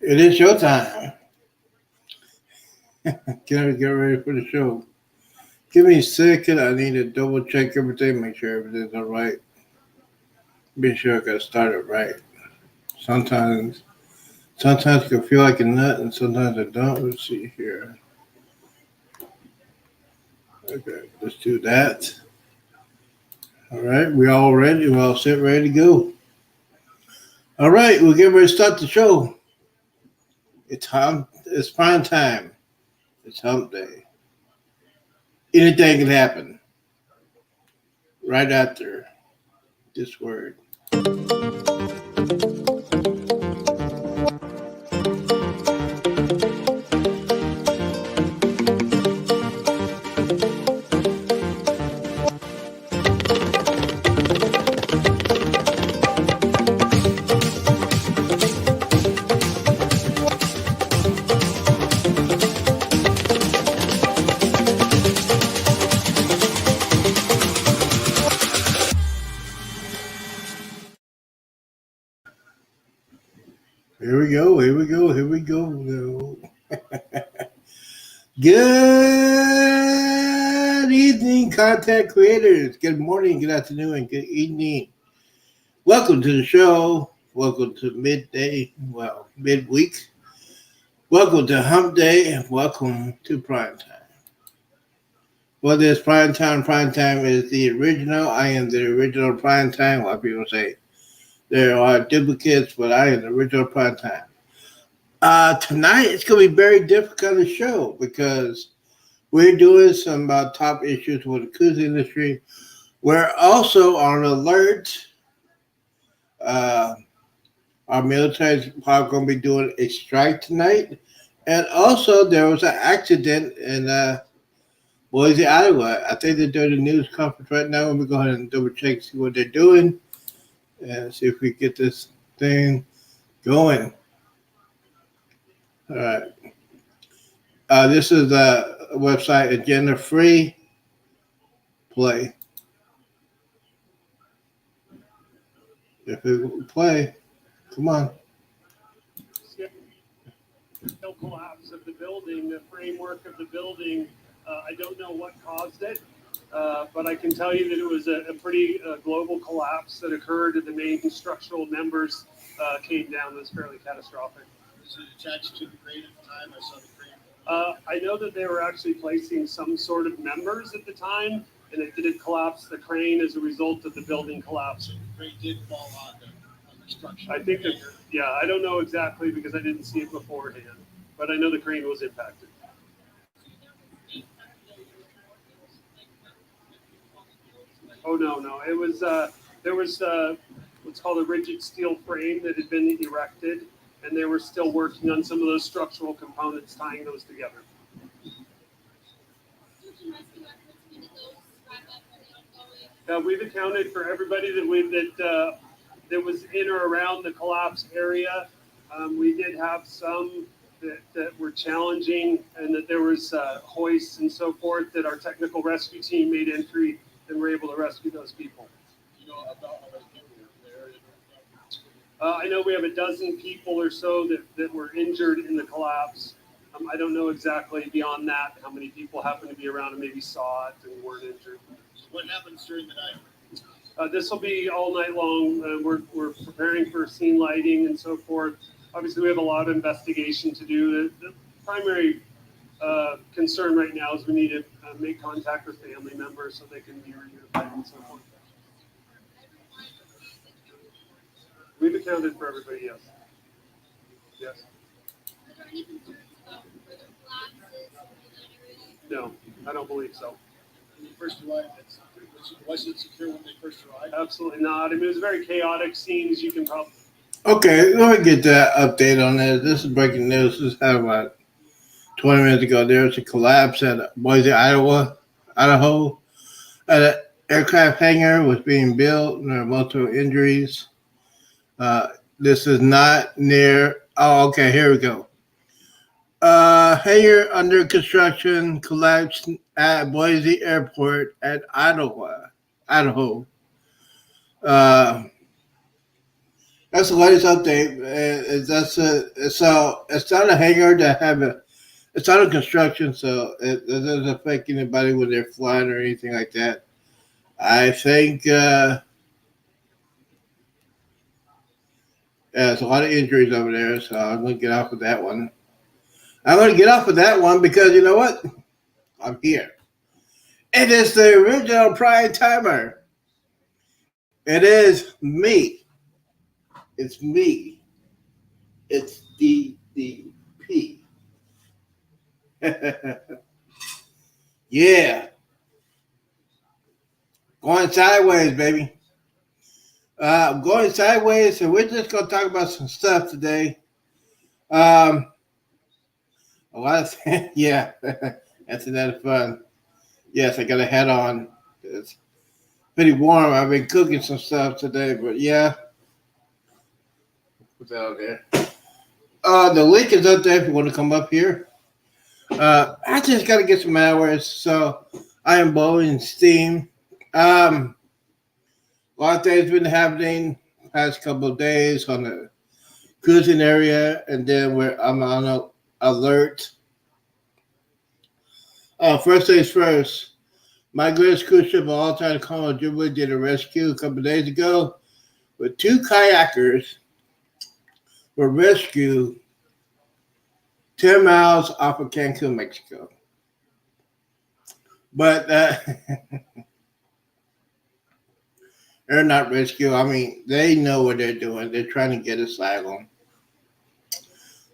It is showtime. Get ready for the show. Give me a second. I need to double check everything, make sure everything's all right. Be sure I got started right. Sometimes, sometimes it can feel like a nut, and sometimes I don't. Let's see here. Okay, let's do that. All right, we all ready. We all set, ready to go. All right, we're getting ready to start the show. It's hump. It's prime time. It's hump day. Anything can happen right after this word. Here we go. Here we go. Here we go. Good evening, content creators. Good morning, good afternoon, and good evening. Welcome to the show. Welcome to midweek. Welcome to Hump Day, and welcome to Primetime. What is Primetime? Primetime is the original. I am the original Primetime. A lot of people say there are duplicates, but I am the original Primetime. Tonight it's going to be very difficult to show because we're doing some top issues with the cruise industry. We're also on alert. Our military is probably going to be doing a strike tonight. And also, there was an accident in Boise, Iowa. I think they're doing a news conference right now. We'll go ahead and double check, see what they're doing, and see if we get this thing going. All right. This is the website Agenda Free Play. If it play, come on. Collapse of the building, the framework of the building. I don't know what caused it, but I can tell you that it was a pretty global collapse that occurred, and the main structural members came down. It was fairly catastrophic. Was it attached to the crane at the time? I saw the crane. I know that they were actually placing some sort of members at the time, and it did collapse the crane as a result of the building collapsing. The crane did fall on the structure. I think that, yeah, I don't know exactly because I didn't see it beforehand, but I know the crane was impacted. Oh, no. It was, there was what's called a rigid steel frame that had been erected, and they were still working on some of those structural components, tying those together. We've accounted for everybody that was in or around the collapse area. We did have some that were challenging, and that there was hoists and so forth that our technical rescue team made entry and were able to rescue those people. You know about how many people were there? I know we have a dozen people or so that were injured in the collapse. I don't know exactly beyond that how many people happened to be around and maybe saw it and weren't injured. What happens during the night? This will be all night long. We're preparing for scene lighting and so forth. Obviously, we have a lot of investigation to do. The primary concern right now is we need to make contact with family members so they can be reunified and so forth. We've accounted for everybody, yes. Yes. No, I don't believe so. When you first arrived, was it secure when they first arrived? Absolutely not. I mean, it was a very chaotic scene, as you can probably. Okay, let me get that update on this. This is breaking news. This happened about 20 minutes ago. There was a collapse at Boise, Idaho. An aircraft hangar was being built, and there were multiple injuries. This is not near. Oh, okay, here we go. Hangar under construction collapsed at Boise Airport at Idaho. That's the latest update. So it's not a hangar to have a. It's not a construction, so it doesn't affect anybody when they're flying or anything like that. I think there's a lot of injuries over there, so I'm going to get off of that one. I'm going to get off of that one because you know what? I'm here. It is the original prime timer. It is me. It's me. It's DDP. Yeah. Going sideways, baby. Going sideways, so we're just going to talk about some stuff today. A lot of things. Yeah. That's another fun. Yes, I got a hat on. It's pretty warm. I've been cooking some stuff today, but yeah. What's out there? The link is up there if you want to come up here. I just got to get some hours, so I am blowing steam. A lot of things been happening past couple of days on the cruising area, and then I'm on a alert. First things first, my greatest cruise ship of all time, Carnival Jubilee, did a rescue a couple of days ago, with 2 kayakers were rescued 10 miles off of Cancun, Mexico. But they're not rescue. I mean, they know what they're doing. They're trying to get asylum.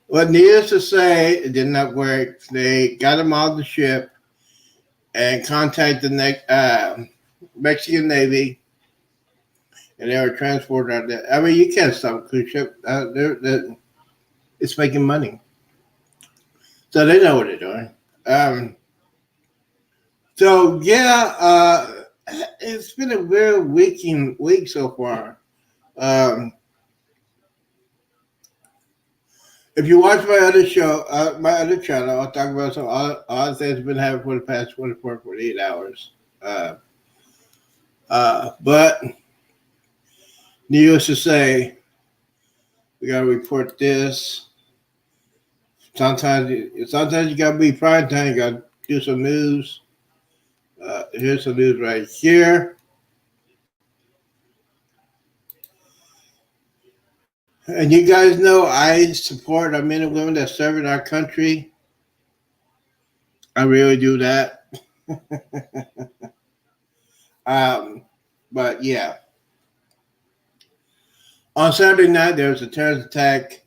Well, needless to say, it did not work. They got them off the ship and contacted the Mexican Navy, and they were transported out there. I mean, you can't stop a cruise ship. It's making money. So they know what they're doing. So, yeah, it's been a very week so far. If you watch my other show, my other channel, I'll talk about some other things that have been happening for the past 24, 48 hours. But needless to say, we got to report this. Sometimes you got to be prime time. You got to do some news. Here's some news right here. And you guys know I support our men and women that serve in our country. I really do that. But yeah. On Saturday night, there was a terrorist attack.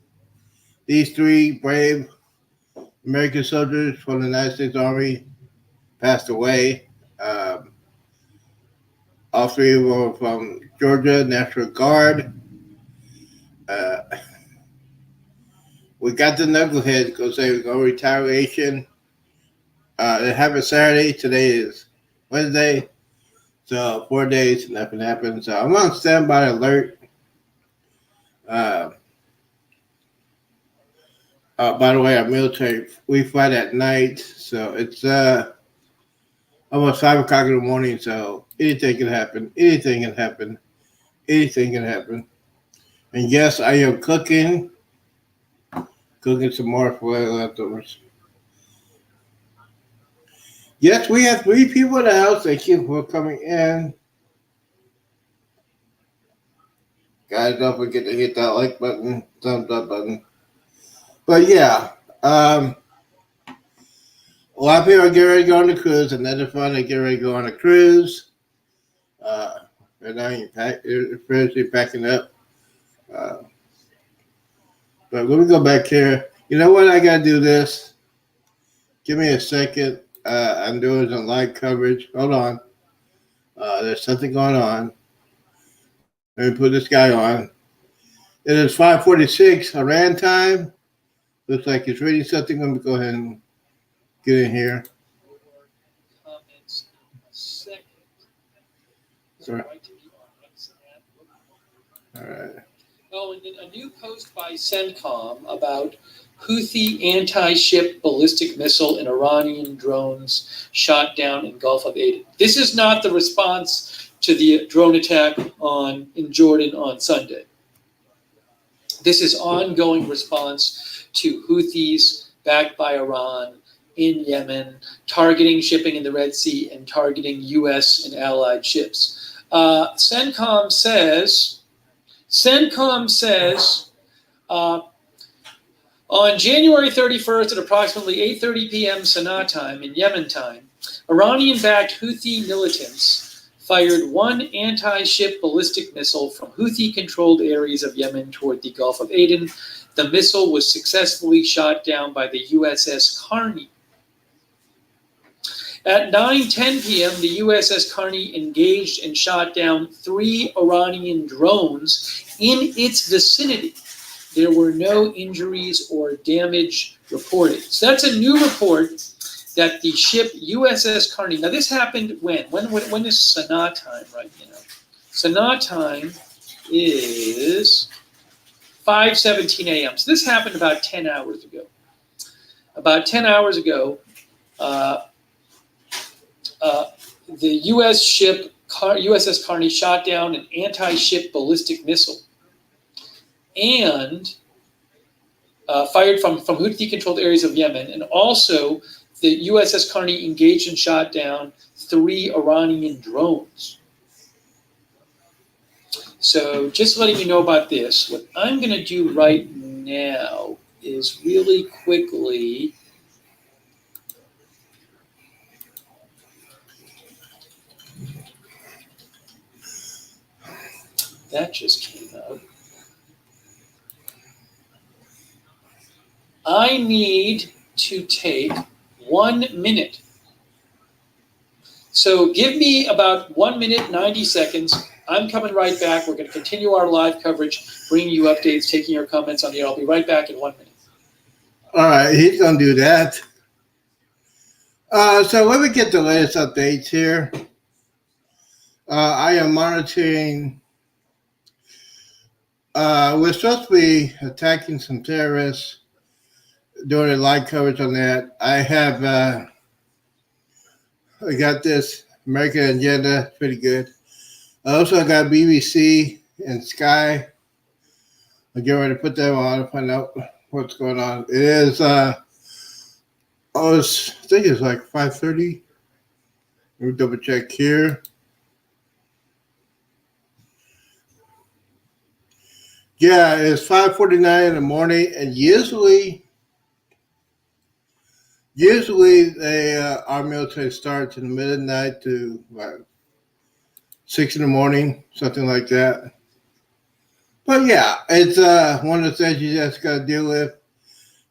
These 3 brave American soldiers from the United States Army passed away. All 3 were from Georgia National Guard. We got the knuckleheads because they go retaliation. It happened Saturday. Today is Wednesday. So 4 days, nothing happened. So I'm on standby alert. By the way, our military, we fight at night. So it's almost 5 o'clock in the morning. So anything can happen. Anything can happen. Anything can happen. And yes, I am cooking some more for leftovers. Yes, we have 3 people in the house. Thank you for coming in. Guys, don't forget to hit that like button, thumbs up button. But yeah, a lot of people are getting ready to go on the cruise. Another fun, they get ready to go on a cruise. They're not even packing up. But let me go back here. You know what? I got to do this. Give me a second. I'm doing some live coverage. Hold on. There's something going on. Let me put this guy on. It is 5:46 Iran time. Looks like it's reading something. Let me go ahead and get in here. Comments in a second. Sorry. All right. Oh, and then a new post by CENTCOM about Houthi anti-ship ballistic missile and Iranian drones shot down in Gulf of Aden. This is not the response to the drone attack in Jordan on Sunday. This is ongoing response to Houthis backed by Iran in Yemen, targeting shipping in the Red Sea and targeting U.S. and allied ships. CENTCOM says on January 31st at approximately 8:30 p.m. Sanaa time in Yemen time, Iranian-backed Houthi militants fired one anti-ship ballistic missile from Houthi-controlled areas of Yemen toward the Gulf of Aden. The missile was successfully shot down by the USS Carney. At 9:10 p.m., the USS Carney engaged and shot down 3 Iranian drones in its vicinity. There were no injuries or damage reported. So that's a new report that the ship USS Carney. Now this happened when? When is Sanaa time right now? Sanaa time is 5:17 a.m. So this happened about 10 hours ago. About 10 hours ago, the U.S. ship USS Carney shot down an anti-ship ballistic missile and fired from Houthi-controlled areas of Yemen, and also the USS Carney engaged and shot down 3 Iranian drones. So just letting you know about this, what I'm going to do right now is really quickly that just came out. I need to take 1 minute. So give me about 1 minute, 90 seconds. I'm coming right back. We're going to continue our live coverage, bringing you updates, taking your comments on the air. I'll be right back in 1 minute. All right, he's going to do that. So let me get the latest updates here. I am monitoring. We're supposed to be attacking some terrorists, doing a live coverage on that. I got this American Agenda, pretty good. I also got BBC and Sky. I'm getting ready to put them on to find out what's going on. It is, I think it's like 5:30. Let me double check here. Yeah, it's 5:49 in the morning, and usually our military starts in the middle of the night to 6 in the morning, something like that. But yeah, it's one of the things you just got to deal with.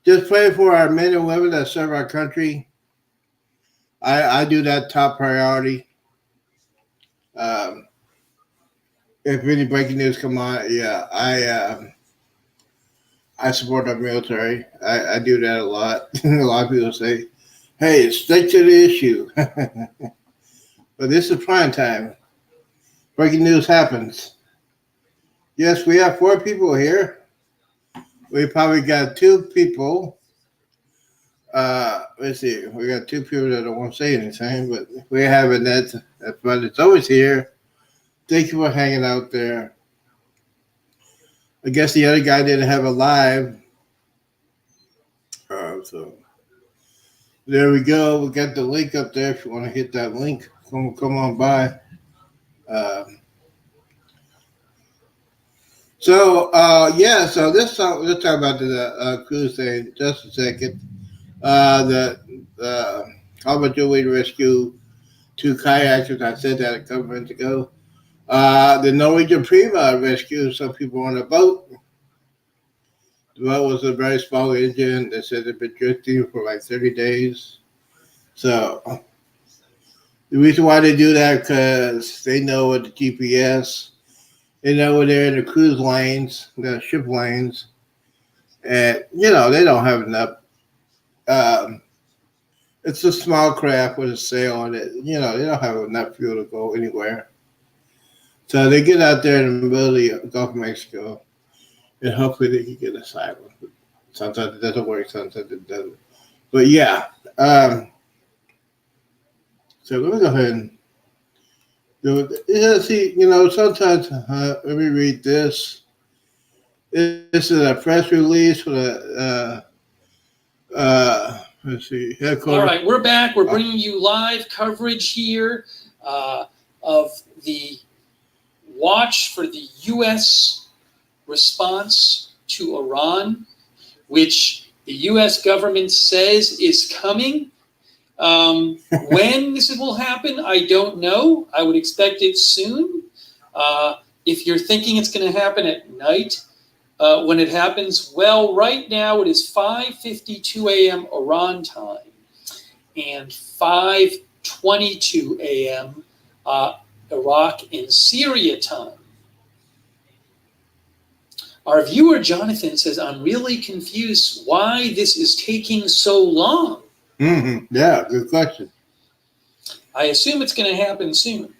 Just pray for our men and women that serve our country. I do that top priority. If any breaking news come on, yeah, I support our military. I do that a lot. A lot of people say, "Hey, stick to the issue." But this is prime time. Breaking news happens. Yes, we have 4 people here. We probably got 2 people. Let's see. We got 2 people that don't want to say anything, but we have Annette. But it's always here. Thank you for hanging out there. I guess the other guy didn't have a live. So there we go. We got the link up there. If you want to hit that link, come on by. So let's talk about the cruise thing just a second. How about your way to rescue 2 kayakers? I said that a couple minutes ago. The Norwegian Prima rescued some people on a boat. The boat was a very small engine. They said they'd been drifting for like 30 days. So the reason why they do that because they know what the GPS. They know when they're in the cruise lanes, the ship lanes, and they don't have enough. It's a small craft with a sail on it. They don't have enough fuel to go anywhere. So they get out there in the middle of the Gulf of Mexico, and hopefully they can get asylum. Sometimes it doesn't work, sometimes it doesn't. But yeah, so let me go ahead and do it. Yeah, see, sometimes let me read this. This is a press release for the let's see, headquarters. All right, we're back. We're bringing you live coverage here of the watch for the U.S. response to Iran, which the U.S. government says is coming. When this will happen, I don't know. I would expect it soon. If you're thinking it's going to happen at night, when it happens, well, right now it is 5:52 a.m. Iran time and 5:22 a.m. Iraq and Syria time. Our viewer Jonathan says, I'm really confused why this is taking so long. Mm-hmm. Yeah, good question. I assume it's going to happen soon,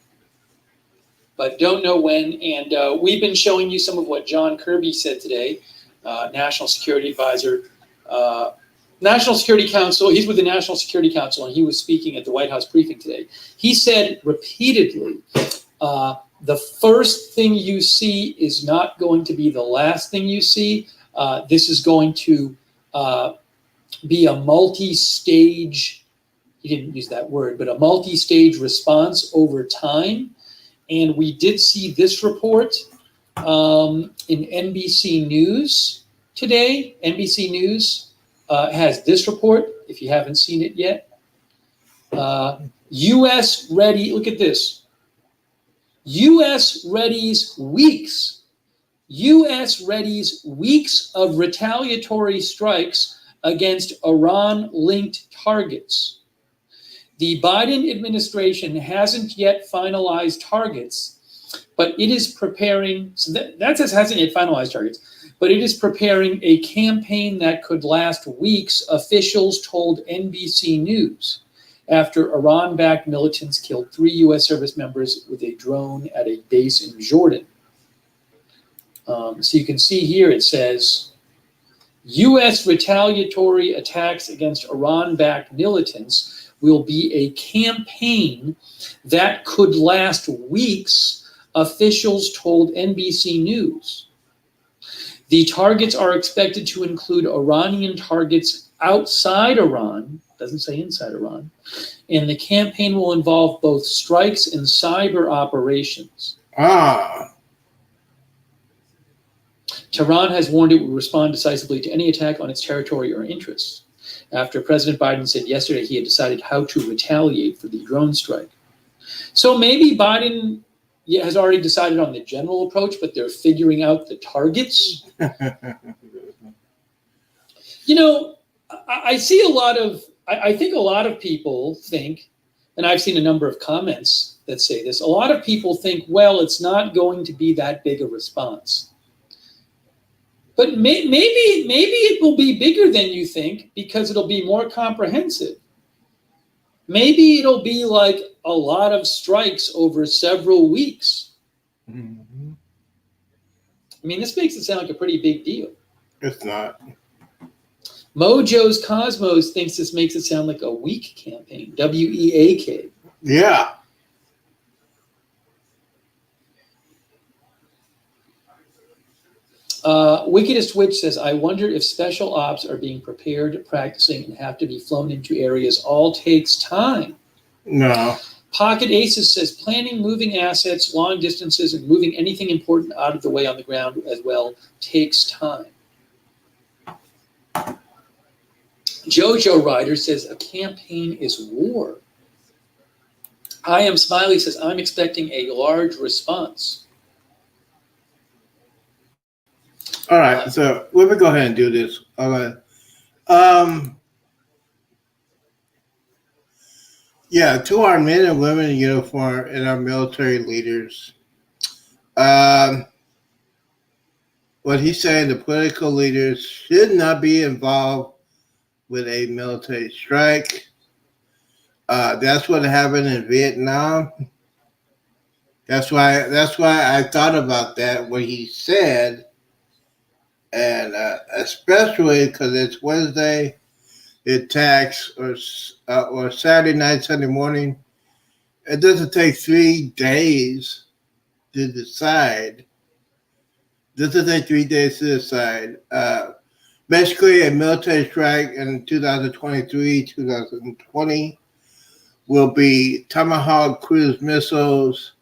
but don't know when. And we've been showing you some of what John Kirby said today, National Security Advisor, National Security Council. He's with the National Security Council, and he was speaking at the White House briefing today. He said repeatedly, the first thing you see is not going to be the last thing you see. This is going to be a multi-stage, he didn't use that word, but a multi-stage response over time. And we did see this report in NBC News today. NBC News has this report, if you haven't seen it yet. U.S. ready, look at this. U.S. readies weeks. U.S. readies weeks of retaliatory strikes against Iran-linked targets. The Biden administration hasn't yet finalized targets, but it is preparing, so that says hasn't yet finalized targets, but it is preparing a campaign that could last weeks, officials told NBC News, after Iran-backed militants killed 3 U.S. service members with a drone at a base in Jordan. So you can see here it says, U.S. retaliatory attacks against Iran-backed militants will be a campaign that could last weeks, officials told NBC News. The targets are expected to include Iranian targets outside Iran, doesn't say inside Iran, and the campaign will involve both strikes and cyber operations. Tehran has warned it will respond decisively to any attack on its territory or interests, after President Biden said yesterday he had decided how to retaliate for the drone strike. So maybe Biden has already decided on the general approach, but they're figuring out the targets. You know, I see a lot of, I think a lot of people think, and I've seen a number of comments that say this, a lot of people think, well, it's not going to be that big a response. But maybe it will be bigger than you think because it'll be more comprehensive. Maybe it'll be like a lot of strikes over several weeks. Mm-hmm. I mean, this makes it sound like a pretty big deal. It's not. Mojo's Cosmos thinks this makes it sound like a weak campaign. W-E-A-K. Yeah. Wickedest Witch says, I wonder if special ops are being prepared, practicing, and have to be flown into areas. All takes time. No. Pocket Aces says, planning, moving assets, long distances, and moving anything important out of the way on the ground as well takes time. Jojo Ryder says, a campaign is war. I Am Smiley says, I'm expecting a large response. All right, so let me go ahead and do this. All right. Yeah, to our men and women in uniform and our military leaders, what he's saying, the political leaders should not be involved with a military strike. That's what happened in Vietnam. That's why I thought about that, what he said. And especially because it's Wednesday, it attacks, or Saturday night, Sunday morning. It doesn't take 3 days to decide This is a 3-day suicide. Basically, a military strike in 2023, 2020 will be Tomahawk cruise missiles,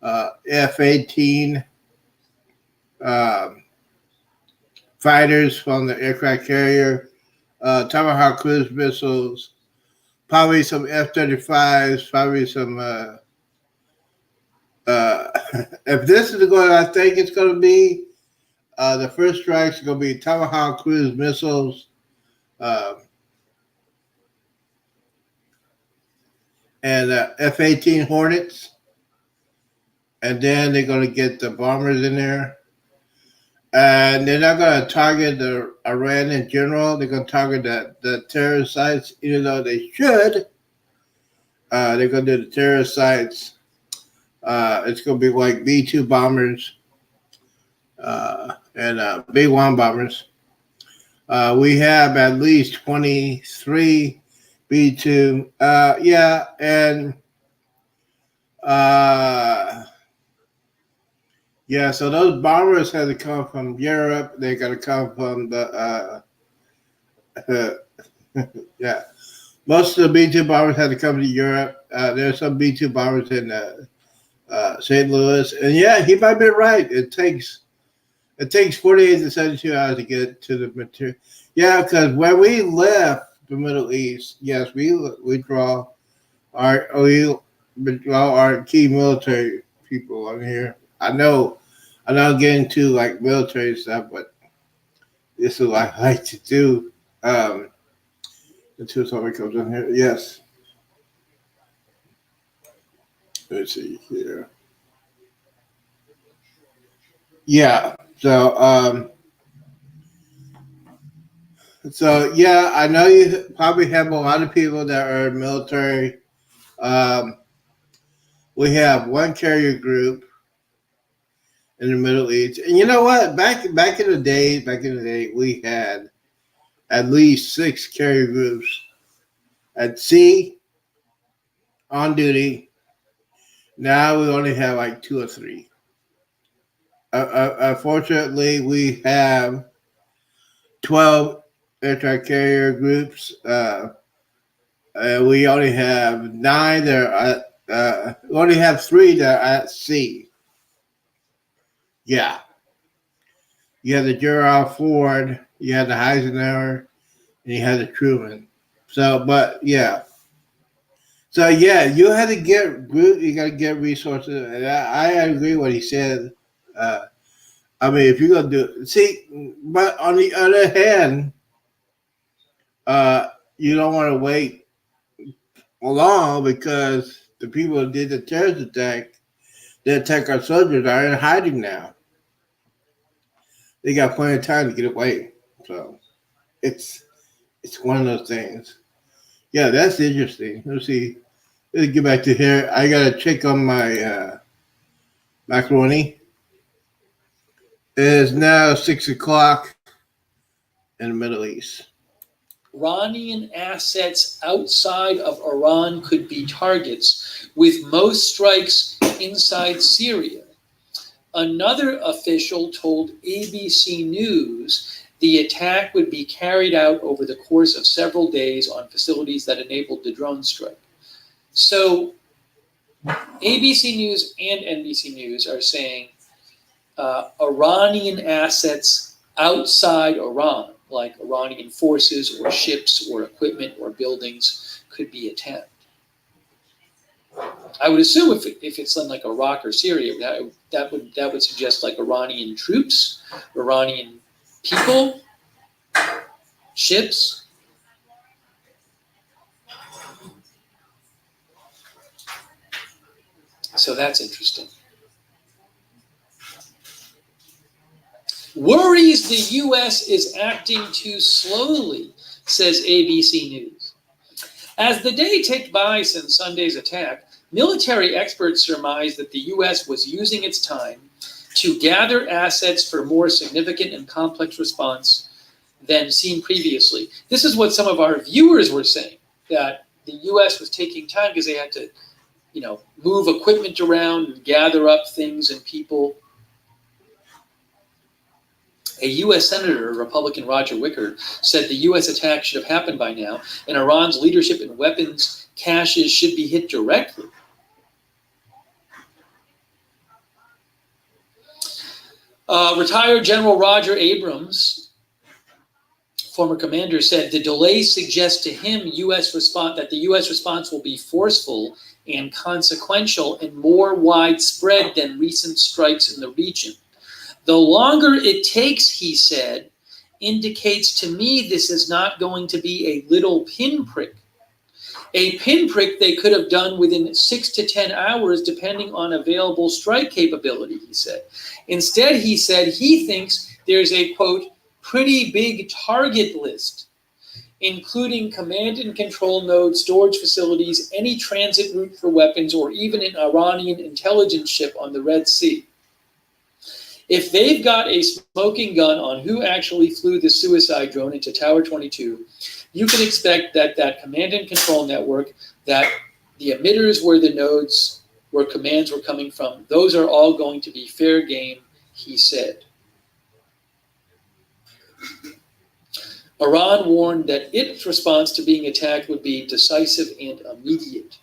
F-18 fighters from the aircraft carrier, Tomahawk cruise missiles, probably some F-35s, probably some. If this is what I think it's going to be, the first strikes are going to be Tomahawk cruise missiles, uh, and F-18 Hornets, and then they're going to get the bombers in there. And they're not going to target the Iran in general. They're going to target the terrorist sites, even though they should. They're going to do the terrorist sites. It's going to be like B-2 bombers and B-1 bombers. We have at least 23 B-2. Yeah, and yeah, so those bombers had to come from Europe. They got to come from the yeah. Most of the B-2 bombers had to come to Europe. There's some B-2 bombers in St. Louis, and yeah, he might be right. It takes 48 to 72 hours to get to the material. Yeah, because when we left the Middle East, yes, we draw our key military people on here. I know I'm getting to like military stuff, but this is what I like to do. Until somebody comes in here. Yes. Let's see here. Yeah. So yeah, I know you probably have a lot of people that are military. We have one carrier group in the Middle East, and you know what? Back in the day, we had at least 6 carrier groups at sea on duty. Now we only have like 2 or 3. Unfortunately, we have 12 aircraft carrier groups. We only have 9 that are we only have 3 that are at sea. Yeah. You have the Gerald Ford, you have the Eisenhower, and you have the Truman. So, but yeah. So yeah, you had to get group. You got to get resources, and I agree what he said. I mean, if you're gonna do see, but on the other hand, you don't want to wait long because the people who did the terrorist attack, the attack our soldiers, are in hiding now. They got plenty of time to get away. So it's one of those things. Yeah, that's interesting. Let's see. Let's get back to here. I gotta check on my macaroni. It is now 6 o'clock in the Middle East. Iranian assets outside of Iran could be targets, with most strikes inside Syria. Another official told ABC News the attack would be carried out over the course of several days on facilities that enabled the drone strike. So ABC News and NBC News are saying Iranian assets outside Iran, like Iranian forces or ships or equipment or buildings, could be attacked. I would assume if it's in like Iraq or Syria, that would suggest like Iranian troops, Iranian people, ships. So that's interesting. Worries the U.S. is acting too slowly, says ABC News. As the day ticked by since Sunday's attack, military experts surmise that the U.S. was using its time to gather assets for more significant and complex response than seen previously. This is what some of our viewers were saying, that the U.S. was taking time because they had to, move equipment around and gather up things and people. A U.S. Senator, Republican Roger Wicker, said the U.S. attack should have happened by now, and Iran's leadership in weapons caches should be hit directly. Retired General Roger Abrams, former commander, said the delay suggests to him that the U.S. response will be forceful and consequential and more widespread than recent strikes in the region. The longer it takes, he said, indicates to me this is not going to be a little pinprick. A pinprick they could have done within 6 to 10 hours, depending on available strike capability, he said. Instead, he said he thinks there's a, quote, pretty big target list, including command and control nodes, storage facilities, any transit route for weapons, or even an Iranian intelligence ship on the Red Sea. If they've got a smoking gun on who actually flew the suicide drone into Tower 22, you can expect that that command and control network, that the emitters where the nodes, where commands were coming from, those are all going to be fair game, he said. Iran warned that its response to being attacked would be decisive and immediate.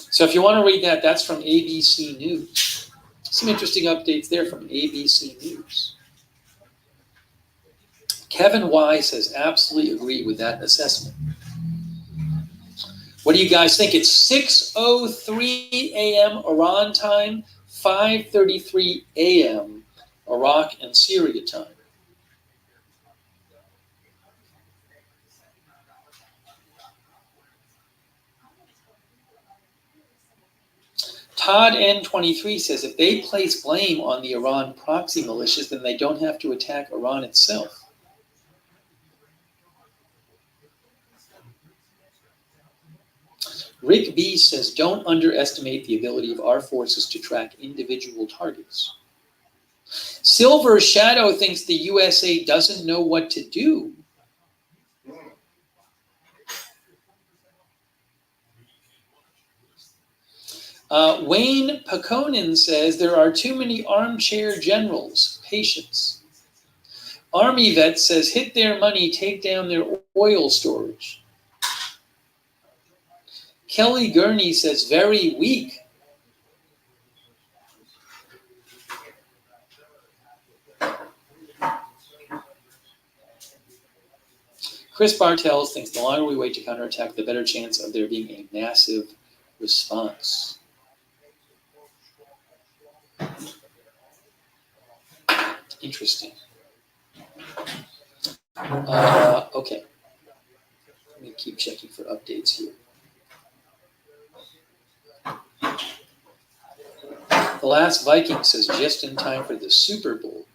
So if you want to read that, that's from ABC News. Some interesting updates there from ABC News. Kevin Y says, absolutely agree with that assessment. What do you guys think? It's 6:03 a.m. Iran time, 5:33 a.m. Iraq and Syria time. Todd N23 says, if they place blame on the Iran proxy militias, then they don't have to attack Iran itself. Rick B says, don't underestimate the ability of our forces to track individual targets. Silver Shadow thinks the USA doesn't know what to do. Wayne Pakonin says, there are too many armchair generals. Patience. Army Vet says, hit their money, take down their oil storage. Kelly Gurney says, very weak. Chris Bartels thinks the longer we wait to counterattack, the better chance of there being a massive response. Interesting. Okay. Let me keep checking for updates here. The Last Viking says, just in time for the Super Bowl.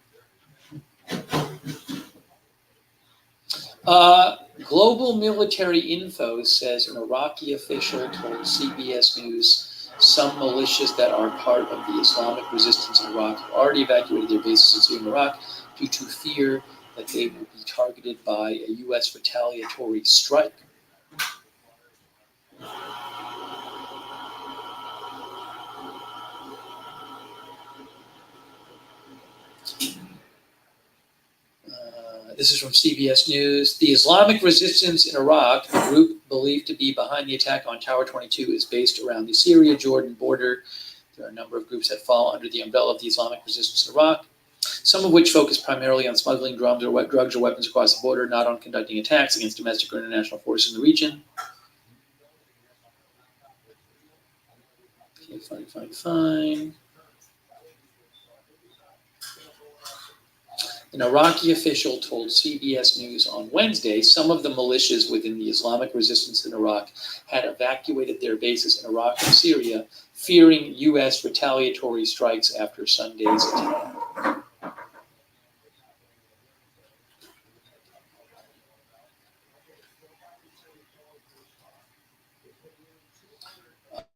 Global Military Info says an Iraqi official told CBS News some militias that are part of the Islamic resistance in Iraq have already evacuated their bases in Iraq due to fear that they will be targeted by a U.S. retaliatory strike. This is from CBS News. The Islamic resistance in Iraq, a group believed to be behind the attack on Tower 22, is based around the Syria-Jordan border. There are a number of groups that fall under the umbrella of the Islamic resistance in Iraq, some of which focus primarily on smuggling drugs or weapons across the border, not on conducting attacks against domestic or international forces in the region. Okay, fine. An Iraqi official told CBS News on Wednesday some of the militias within the Islamic resistance in Iraq had evacuated their bases in Iraq and Syria, fearing U.S. retaliatory strikes after Sunday's attack.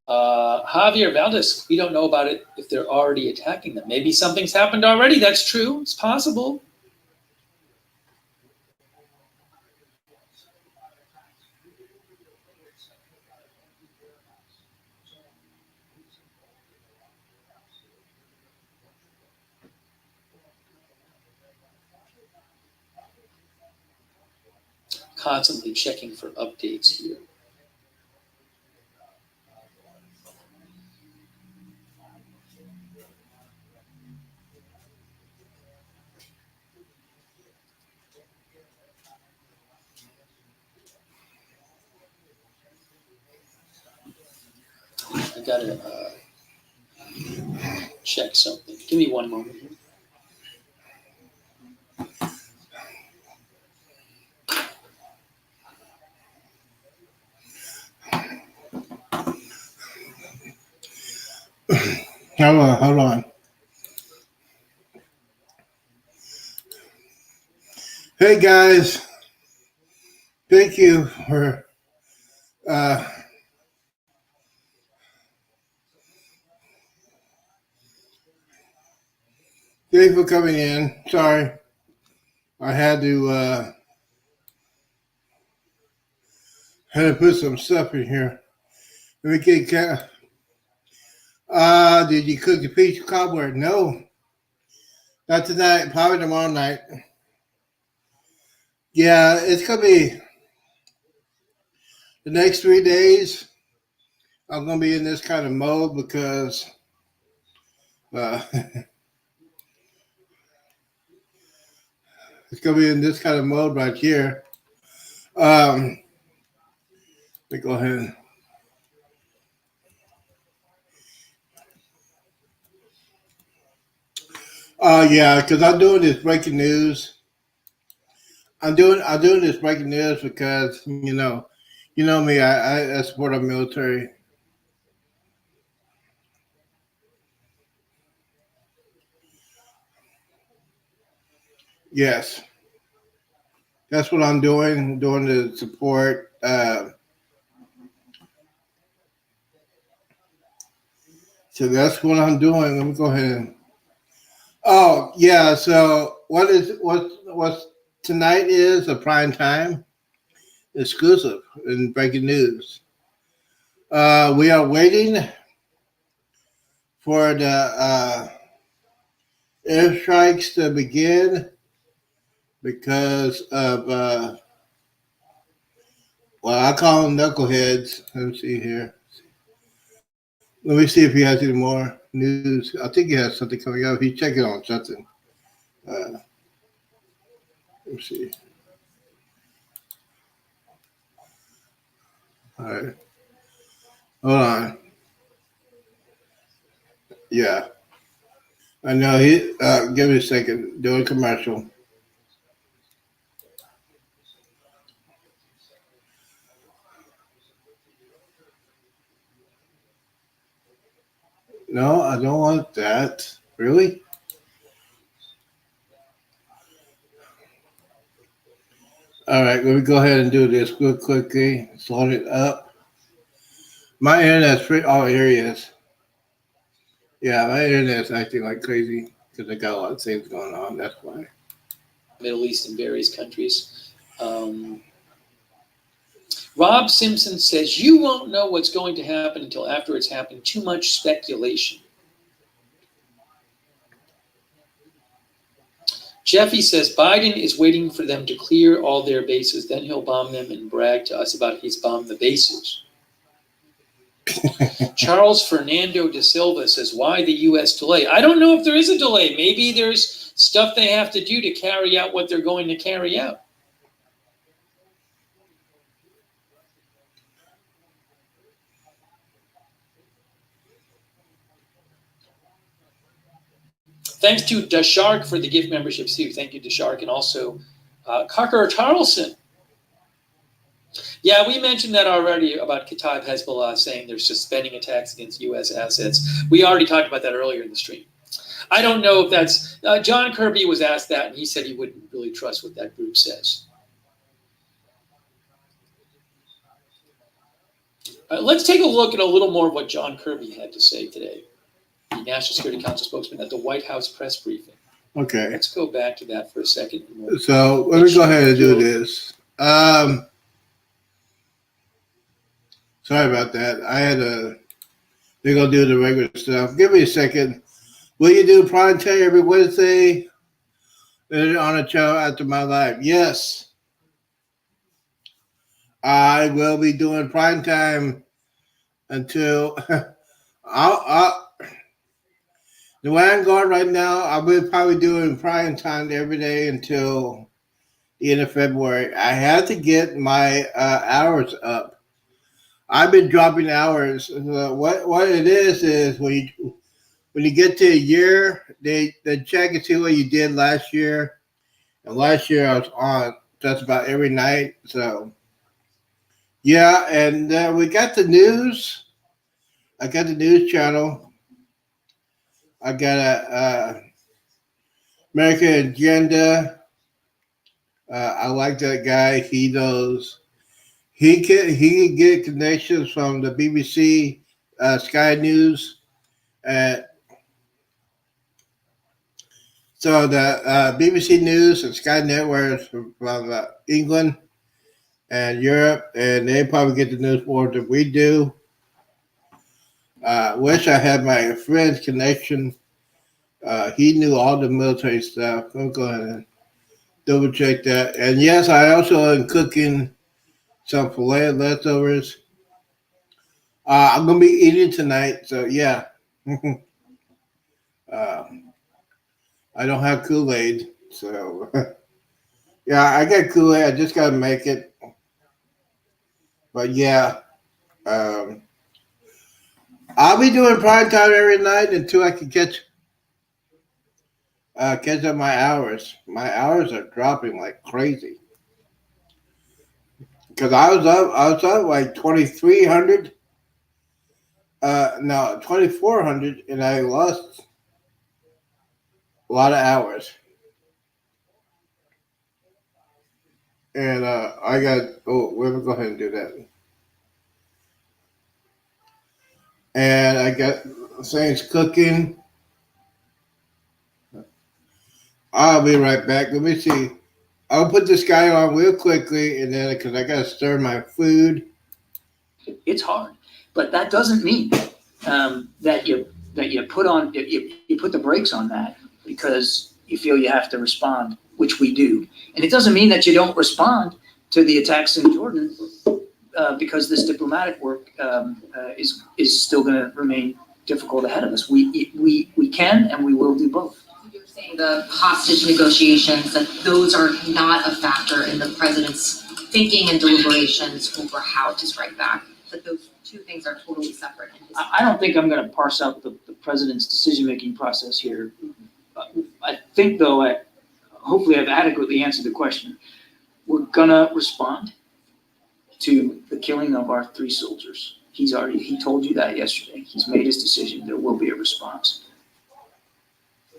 Javier Valdez, we don't know about it if they're already attacking them. Maybe something's happened already. That's true. It's possible. constantly checking for updates here. I gotta check something. Give me one moment here. Hold on. Hey guys, thank you for uh, thank you for coming in. Sorry, I had to put some stuff in here. Let me get. Did you cook the peach cobbler? No, not tonight. Probably tomorrow night. Yeah, it's gonna be the next 3 days. I'm gonna be in this kind of mode because it's gonna be in this kind of mode right here. Let me go ahead. Yeah, because I'm doing this breaking news. I'm doing this breaking news because you know me. I support our military. Yes, that's what I'm doing. I'm doing the support. So that's what I'm doing. Let me go ahead. Oh yeah. So what's tonight is a prime time exclusive in breaking news. We are waiting for the airstrikes to begin because of well, I call them knuckleheads. Let me see here. Let me see if he has any more news. I think he has something coming up. He's checking on something. Let me see. All right. Hold on. Yeah. I know he give me a second. Doing a commercial. No, I don't want that. Really? All right, let me go ahead and do this real quickly. Slow it up. My internet's pretty. Oh, here he is. Yeah, my internet's acting like crazy because I got a lot of things going on. That's why. Middle East and various countries. Rob Simpson says, you won't know what's going to happen until after it's happened. Too much speculation. Jeffy says, Biden is waiting for them to clear all their bases. Then he'll bomb them and brag to us about he's bombed the bases. Charles Fernando de Silva says, why the U.S. delay? I don't know if there is a delay. Maybe there's stuff they have to do to carry out what they're going to carry out. Thanks to Dashark for the gift memberships too. Thank you, Dashark. And also Carker Tarleson. Yeah, we mentioned that already about Kataib Hezbollah saying they're suspending attacks against U.S. assets. We already talked about that earlier in the stream. I don't know if that's John Kirby was asked that, and he said he wouldn't really trust what that group says. Let's take a look at a little more of what John Kirby had to say today, the National Security Council spokesman at the White House press briefing. Okay. Let's go back to that for a second. So let me go ahead and do this. Sorry about that. I had to. They're gonna do the regular stuff. Give me a second. Will you do Primetime every Wednesday on a show after my life? Yes. I will be doing prime time until I'll the way I'm going right now. I'll be probably doing prime time every day until the end of February. I have to get my hours up. I've been dropping hours. What it is when you get to a year, they check and see what you did last year. And last year I was on just about every night. So yeah, and we got the news. I got the news channel. I got a American Agenda. I like that guy. He knows he can get connections from the BBC, Sky News. Uh, so the BBC News and Sky Network is from England and Europe, and they probably get the news more than we do. Wish I had my friend's connection. He knew all the military stuff. I'm going to double check that. And yes, I also am cooking some filet leftovers. I'm going to be eating tonight, so yeah. uh, I don't have Kool Aid, so yeah, I got Kool Aid. I just got to make it. But yeah, um, I'll be doing prime time every night until I can catch up my hours. My hours are dropping like crazy because I was up like 2,300. No, 2,400, and I lost a lot of hours. And I got we're gonna go ahead and do that. And I got things cooking. I'll be right back. Let me see. I'll put this guy on real quickly, and then because I gotta stir my food. It's hard, but that doesn't mean that you put the brakes on that because you feel you have to respond, which we do, and it doesn't mean that you don't respond to the attacks in Jordan because this diplomatic work is still going to remain difficult ahead of us. We can and we will do both. You're saying the hostage negotiations, that those are not a factor in the president's thinking and deliberations over how to strike back, that those two things are totally separate. I don't think I'm going to parse out the president's decision-making process here. I think, though, hopefully I've adequately answered the question. We're going to respond to the killing of our 3 soldiers. He told you that yesterday. He's made his decision. There will be a response.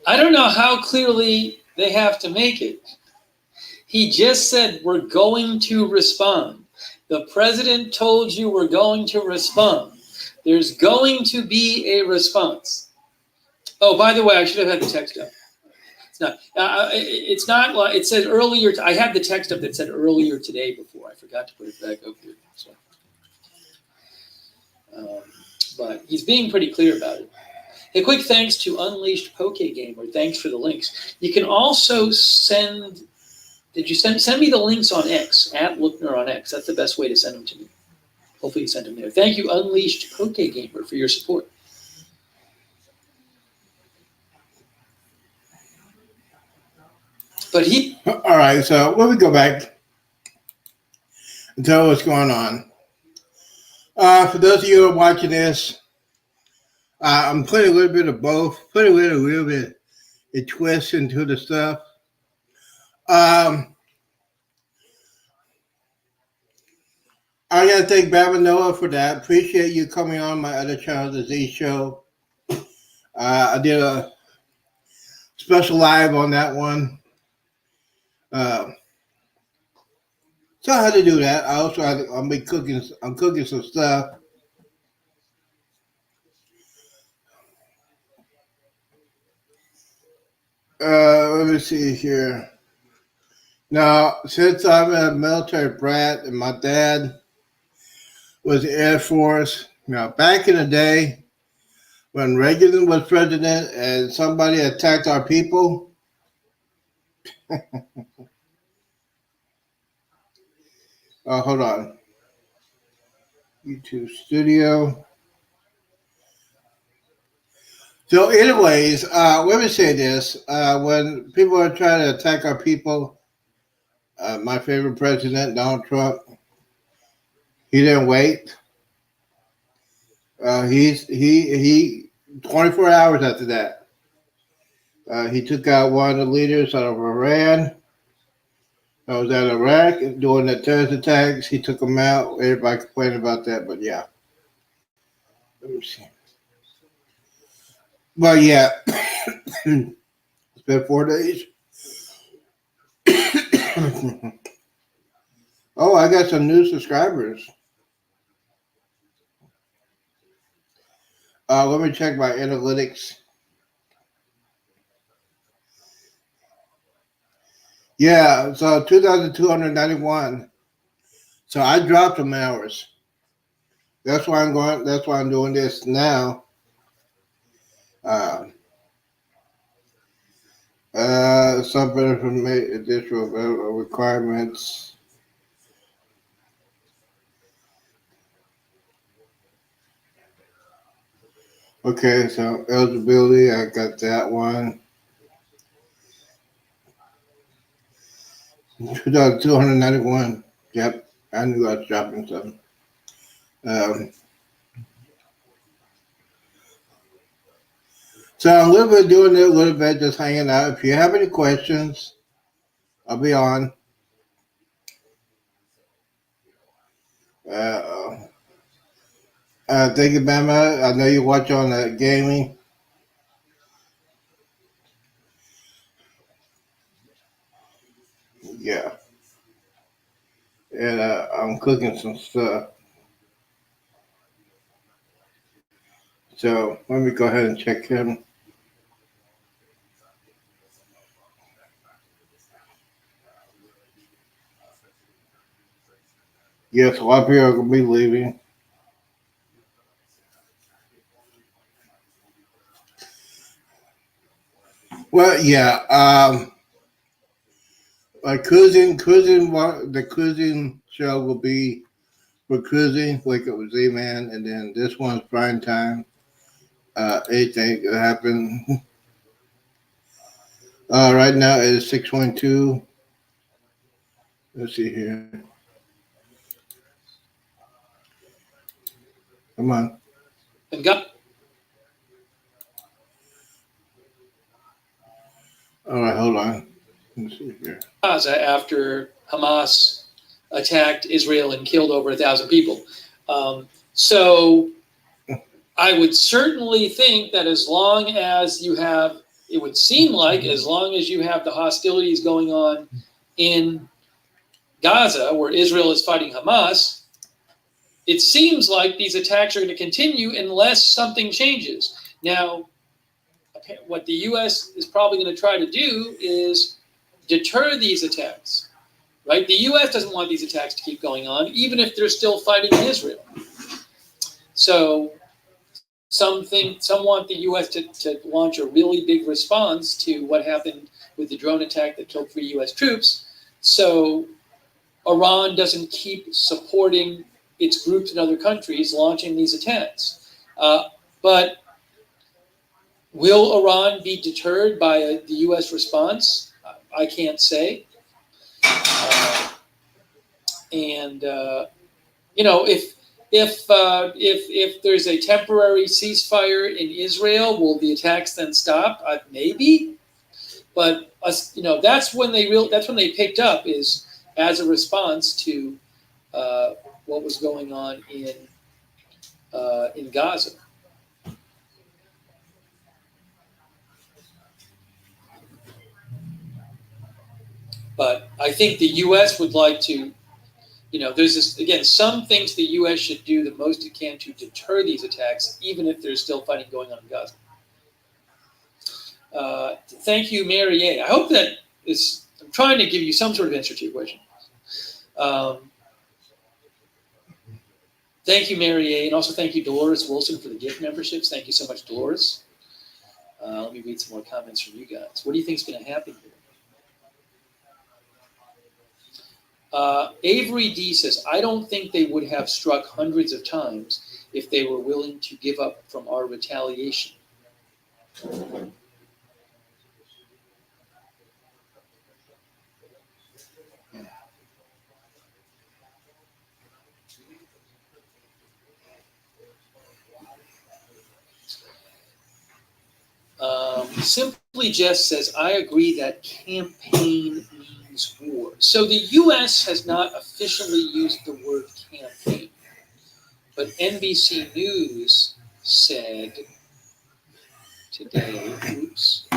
I don't know how clearly they have to make it. He just said, we're going to respond. The president told you we're going to respond. There's going to be a response. Oh, by the way, I should have had the text up. It's not. It's not. Like it said earlier. I had the text up that said earlier today before. I forgot to put it back up here. So, but he's being pretty clear about it. A quick thanks to Unleashed Poke Gamer. Thanks for the links. You can also send. Did you send me the links on X at Lookner on X? That's the best way to send them to me. Hopefully you sent them there. Thank you, Unleashed Poke Gamer, for your support. But all right. So let me go back and tell what's going on. For those of you who are watching this, I'm putting a little bit of both, putting a little bit of twist into the stuff. I gotta thank Baba Noah for that. Appreciate you coming on my other channel, the Z Show. I did a special live on that one. So I had to do that. I also I'm cooking some stuff. Let me see here. Now, since I'm a military brat and my dad was the Air Force, back in the day when Reagan was president and somebody attacked our people, hold on. YouTube studio. So, anyways, let me say this: when people are trying to attack our people, my favorite president, Donald Trump, he didn't wait. He 24 hours after that, he took out one of the leaders out of Iran. I was at Iraq doing the terrorist attacks. He took them out. Everybody complained about that, but yeah. Let me see. But yeah, it's been 4 days. Oh, I got some new subscribers. Let me check my analytics. Yeah, so 2,291. So I dropped some hours. That's why I'm going. That's why I'm doing this now. Uh, Something from additional requirements. Okay, so eligibility, I got that one. 2,291. Yep, I knew I was dropping some. Um, so I'm a little bit doing it, a little bit just hanging out. If you have any questions, I'll be on. Uh, Thank you, Bama. I know you watch on gaming. Yeah. And I'm cooking some stuff. So let me go ahead and check him. Yes, a lot of people are going to be leaving. Well, yeah. The cruising show will be for cruising, Wake Up with Z-Man, and then this one's prime time. Anything could happen. Right now it is 6:22. Let's see here. Come on. And got All right, hold on. Let's see here. Gaza after Hamas attacked Israel and killed over 1,000 people. So I would certainly think that as long as you have, it would seem like as long as you have the hostilities going on in Gaza, where Israel is fighting Hamas, it seems like these attacks are going to continue unless something changes. Now, what the U.S. is probably going to try to do is deter these attacks, right? The U.S. doesn't want these attacks to keep going on, even if they're still fighting in Israel. So some want the U.S. to launch a really big response to what happened with the drone attack that killed 3 U.S. troops, so Iran doesn't keep supporting its groups in other countries launching these attacks. But will Iran be deterred by the U.S. response? I can't say. If there's a temporary ceasefire in Israel, will the attacks then stop? Maybe, but that's when they picked up, is as a response to what was going on in Gaza. But I think the U.S. would like to, there's this, again, some things the U.S. should do the most it can to deter these attacks, even if there's still fighting going on in Gaza. Thank you, Mary A. I hope that is, I'm trying to give you some sort of answer to your question. Thank you, Mary A. And also thank you, Dolores Wilson, for the gift memberships. Thank you so much, Dolores. Let me read some more comments from you guys. What do you think is going to happen here? Avery D says, I don't think they would have struck hundreds of times if they were willing to give up from our retaliation. Simply Jess says, I agree that campaign means war. So the U.S. has not officially used the word campaign, but NBC News said today, oops,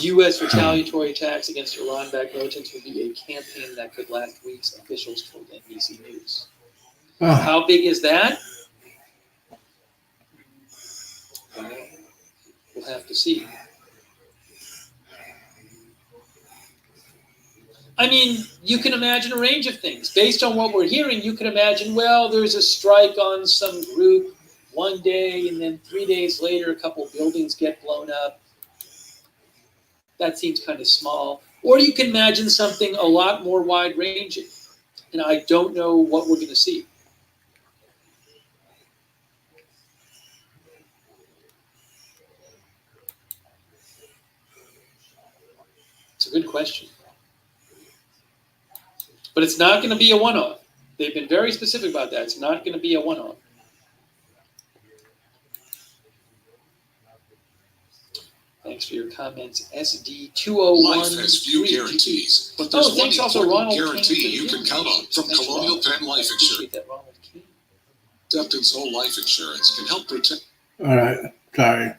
U.S. retaliatory attacks against Iran-backed militants would be a campaign that could last weeks, officials told NBC News. Oh, How big is that? Well, we'll have to see. I mean, you can imagine a range of things. Based on what we're hearing, you can imagine, well, there's a strike on some group one day, and then 3 days later, a couple buildings get blown up. That seems kind of small. Or you can imagine something a lot more wide-ranging. And I don't know what we're going to see. It's a good question. But it's not going to be a one-off. They've been very specific about that. It's not going to be a one-off. Thanks for your comments, SD201. Life has few guarantees, but there's one thanks also, important Ronald guarantee King, you can count on from Thanks, Colonial Ronald. Penn Life I Insurance. appreciate that, Ronald King. Acceptance Whole Life Insurance can help protect. all right. Sorry.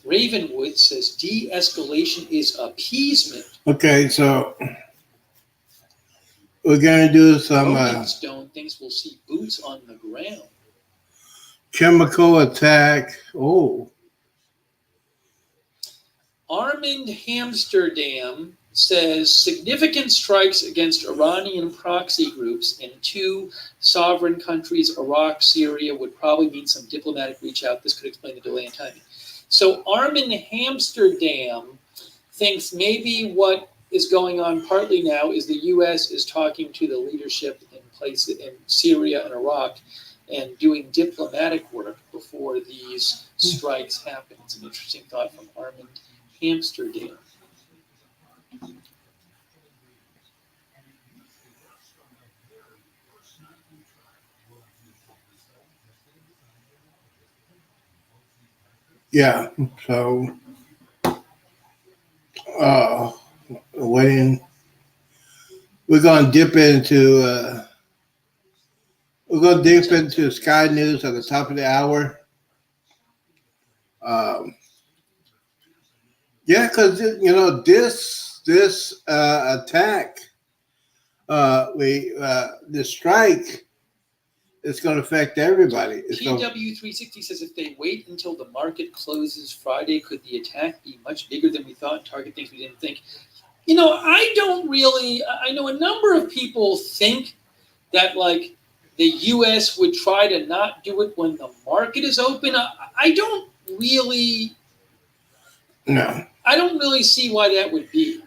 Ravenwood says de-escalation is appeasement. Okay, so we're gonna do some Rolling Stone thinks we'll see boots on the ground. chemical attack. Oh, Armand Amsterdam says significant strikes against Iranian proxy groups in two sovereign countries, Iraq, Syria, would probably mean some diplomatic reach out. This could explain the delay in timing. So Armand Amsterdam thinks maybe what is going on partly now is the U.S. is talking to the leadership in places in Syria and Iraq and doing diplomatic work before these strikes happen. It's an interesting thought from Armand Amsterdam. yeah. So, waiting. We're gonna dip into. We're gonna dip into Sky News at the top of the hour. Yeah, because this attack, the strike is going to affect everybody. PW360 says if they wait until the market closes Friday, could the attack be much bigger than we thought? Target things we didn't think. I know a number of people think that like the U.S. would try to not do it when the market is open. I don't really see why that would be.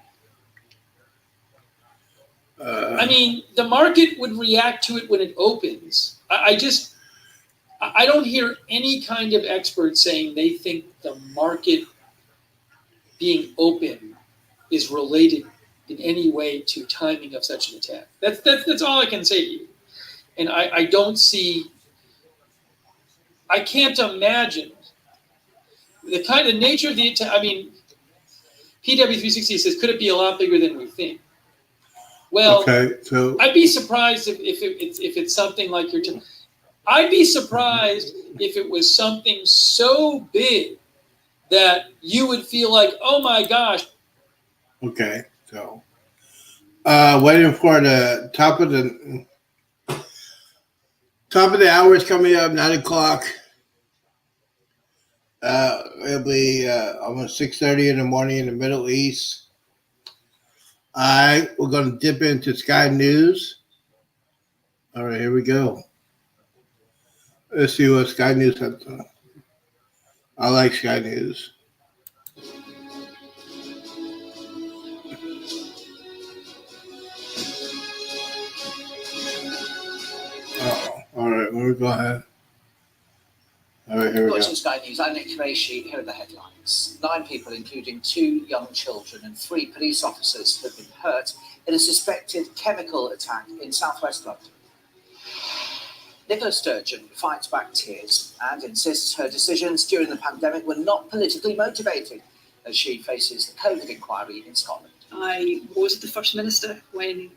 I mean, the market would react to it when it opens. I don't hear any kind of expert saying they think the market being open is related in any way to timing of such an attack. That's all I can say to you. And I can't imagine the kind of nature of the attack. I mean, PW360 says, could it be a lot bigger than we think? Well, okay, so I'd be surprised if it's something like I'd be surprised if it was something so big that you would feel like, oh my gosh. Okay, so waiting for the top of the hour is coming up, 9:00. It'll be almost 6:30 in the morning in the Middle East. We're going to dip into Sky News. All right, here we go. Let's see what Sky News has done. I like Sky News. Oh, all right. Let me go ahead. All right, here we go. Watching Sky News, I'm Nick Qureshi. Here are the headlines. 9 people, including 2 young children and 3 police officers, have been hurt in a suspected chemical attack in southwest London. Nicola Sturgeon fights back tears and insists her decisions during the pandemic were not politically motivated as she faces the COVID inquiry in Scotland. I was the First Minister when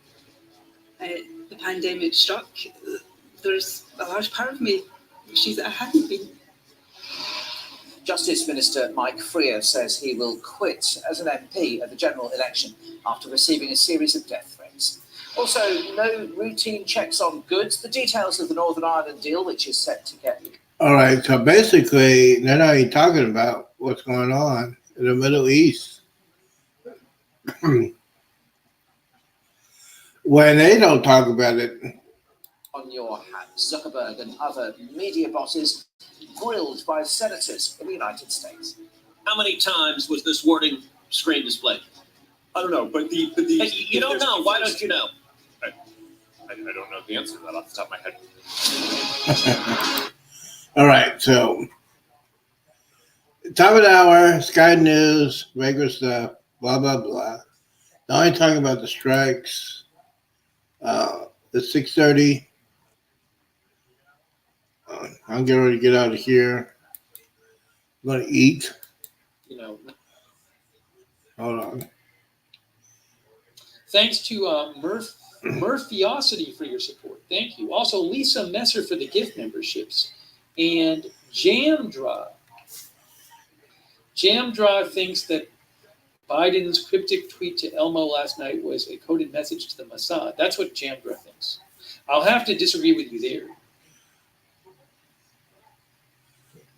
the pandemic struck. There's a large part of me wishes that I hadn't been. Justice Minister Mike Freer says he will quit as an MP at the general election after receiving a series of death threats. Also, no routine checks on goods. The details of the Northern Ireland deal, which is set to get... All right, so basically, they're not even talking about what's going on in the Middle East. When they don't talk about it. On your hands, Zuckerberg and other media bosses grilled by senators in the United States. How many times was this warning screen displayed? I don't know, but the Hey, you don't know. Why don't you know? I don't know the answer to that off the top of my head. All right, so top of the hour, Sky News, regular stuff, blah blah blah. Now I'm talking about the strikes. It's 6:30. I'm getting ready to get out of here. I'm gonna eat. You know, Hold on. thanks to Murphyosity for your support. Thank you. Also, Lisa Messer for the gift memberships. And Jamdra. Jamdra thinks that Biden's cryptic tweet to Elmo last night was a coded message to the Mossad. That's what Jamdra thinks. I'll have to disagree with you there.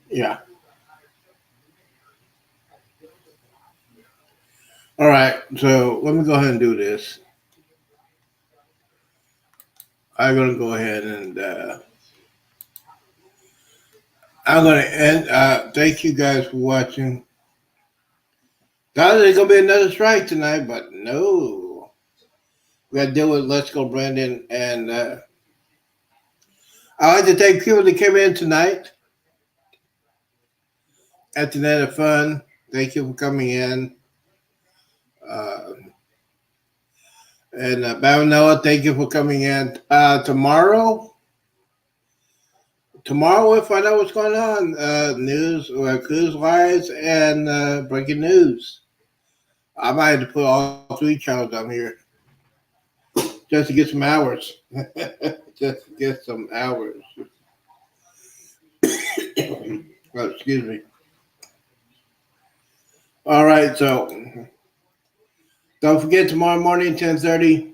Yeah. All right, so let me go ahead and do this. I'm gonna go ahead and I'm gonna end. Thank you guys for watching. Thought there's gonna be another strike tonight, but no. We got to deal with Let's Go Brandon, and I'd like to thank people that came in tonight at the Night of Fun. Thank you for coming in. And Noah, thank you for coming in. Tomorrow we'll find out what's going on. News, cruise wise, and breaking news. I might have to put all 3 channels on here just to get some hours. Just to get some hours. Oh, excuse me. All right, so don't forget tomorrow morning, 10:30.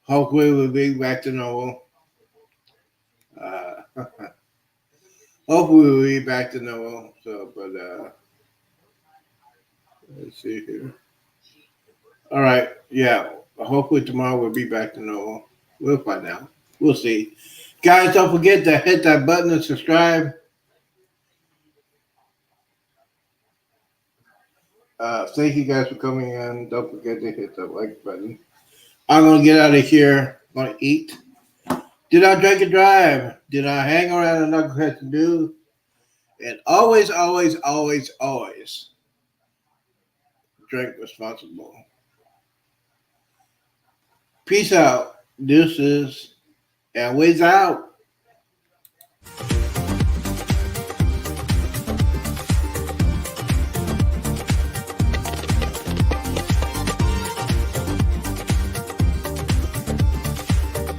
Hopefully we'll be back to normal. Hopefully we'll be back to normal. So, but let's see here. All right, yeah. Hopefully tomorrow we'll be back to normal. We'll find out. We'll see. Guys, don't forget to hit that button and subscribe. Thank you guys for coming in. Don't forget to hit the like button. I'm going to get out of here. I'm going to eat. Did I drink and drive? Did I hang around and nothing had to do? And always, always, always, always drink responsible. Peace out. Deuces. And ways out.